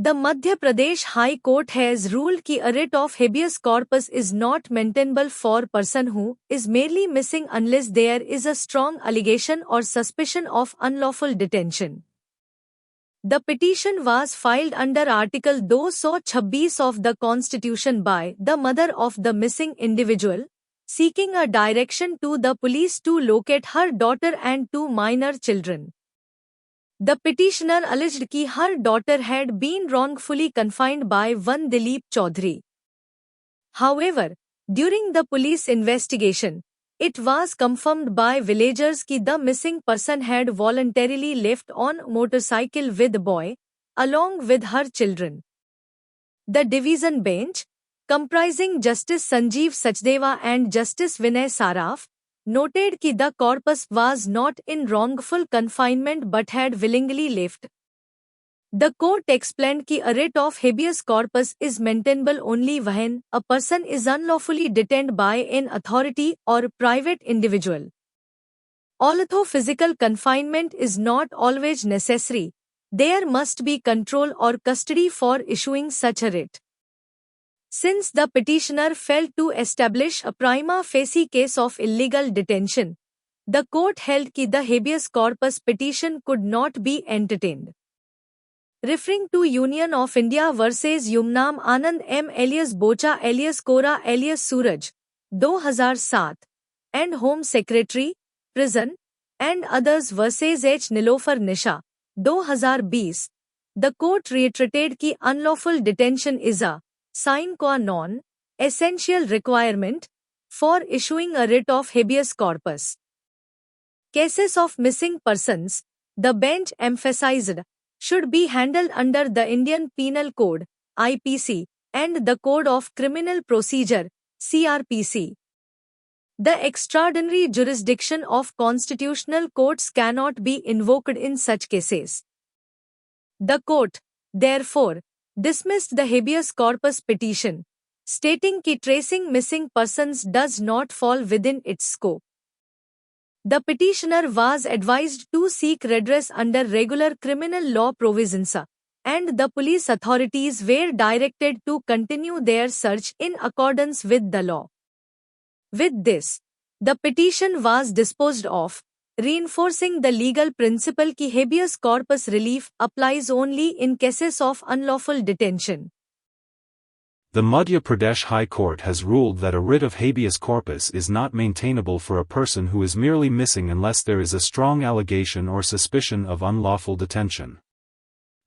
The Madhya Pradesh High Court has ruled that a writ of habeas corpus is not maintainable for person who is merely missing unless there is a strong allegation or suspicion of unlawful detention. The petition was filed under Article 226 of the Constitution by the mother of the missing individual, seeking a direction to the police to locate her daughter and two minor children. The petitioner alleged that her daughter had been wrongfully confined by one Dilip Chaudhary. However, during the police investigation, it was confirmed by villagers that the missing person had voluntarily left on motorcycle with the boy, along with her children. The division bench, comprising Justice Sanjeev Sachdeva and Justice Vinay Saraf, noted that the corpus was not in wrongful confinement but had willingly left. The court explained that a writ of habeas corpus is maintainable only when a person is unlawfully detained by an authority or private individual. Although physical confinement is not always necessary, there must be control or custody for issuing such a writ. Since the petitioner failed to establish a prima facie case of illegal detention, the court held that the habeas corpus petition could not be entertained. Referring to Union of India versus Yumnam Anand M. alias Bocha alias Kora alias Suraj, 2007, and Home Secretary, Prison, and others versus H. Nilofar Nisha, 2020, the court reiterated that unlawful detention is a sine qua non, essential requirement for issuing a writ of habeas corpus. Cases of missing persons, the bench emphasized, should be handled under the Indian Penal Code, IPC, and the Code of Criminal Procedure, CRPC. The extraordinary jurisdiction of constitutional courts cannot be invoked in such cases. The court, therefore, dismissed the habeas corpus petition, stating that tracing missing persons does not fall within its scope. The petitioner was advised to seek redress under regular criminal law provisions, and the police authorities were directed to continue their search in accordance with the law. With this, the petition was disposed of, reinforcing the legal principle that habeas corpus relief applies only in cases of unlawful detention. The Madhya Pradesh High Court has ruled that a writ of habeas corpus is not maintainable for a person who is merely missing unless there is a strong allegation or suspicion of unlawful detention.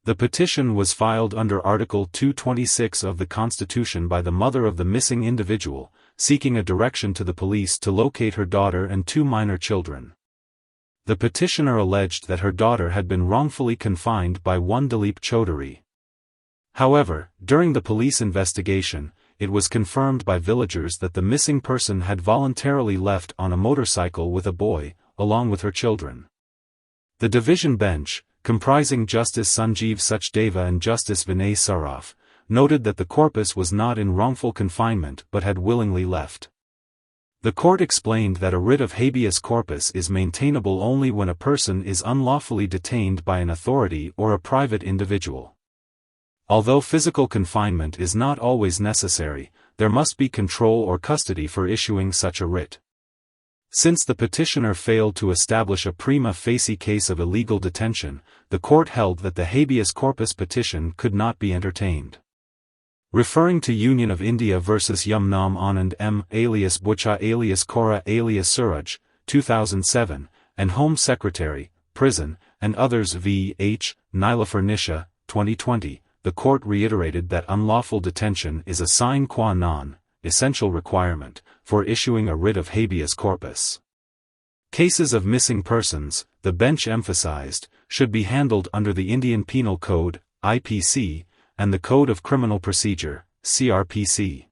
The petition was filed under Article 226 of the Constitution by the mother of the missing individual, seeking a direction to the police to locate her daughter and two minor children. The petitioner alleged that her daughter had been wrongfully confined by one Dilip Chaudhary. However, during the police investigation, it was confirmed by villagers that the missing person had voluntarily left on a motorcycle with a boy, along with her children. The division bench, comprising Justice Sanjeev Sachdeva and Justice Vinay Saraf, noted that the corpus was not in wrongful confinement but had willingly left. The court explained that a writ of habeas corpus is maintainable only when a person is unlawfully detained by an authority or a private individual. Although physical confinement is not always necessary, there must be control or custody for issuing such a writ. Since the petitioner failed to establish a prima facie case of illegal detention, the court held that the habeas corpus petition could not be entertained. Referring to Union of India versus Yumnam Anand M. alias Bocha alias Kora alias Suraj, 2007, and Home Secretary, Prison, and others v. H. Nilofar Nisha, 2020, the court reiterated that unlawful detention is a sine qua non, essential requirement, for issuing a writ of habeas corpus. Cases of missing persons, the bench emphasized, should be handled under the Indian Penal Code, IPC, and the Code of Criminal Procedure, CRPC.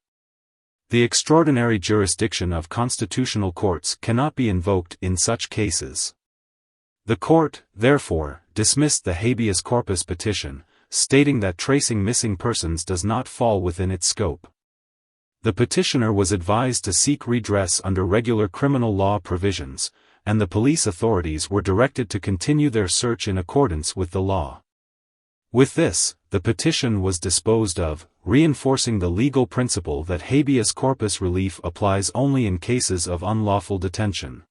The extraordinary jurisdiction of constitutional courts cannot be invoked in such cases. The court, therefore, dismissed the habeas corpus petition, stating that tracing missing persons does not fall within its scope. The petitioner was advised to seek redress under regular criminal law provisions, and the police authorities were directed to continue their search in accordance with the law. With this, the petition was disposed of, reinforcing the legal principle that habeas corpus relief applies only in cases of unlawful detention.